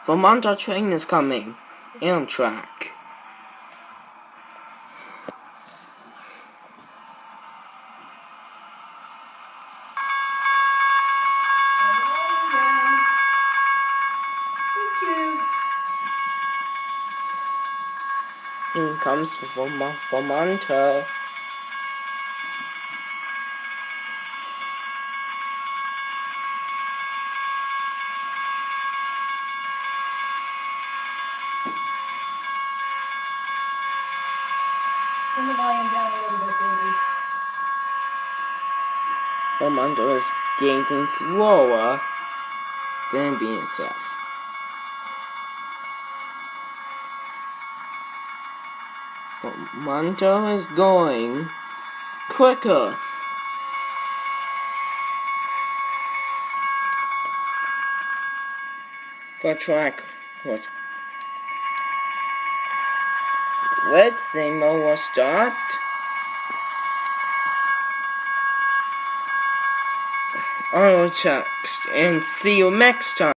Vermonter train is coming. Amtrak. Here comes Vermonter. Turn the volume down a little bit, baby. Vermonter is getting slower than being itself. Vermonter is going quicker. The track was. Red signal will start. I will check and see you next time.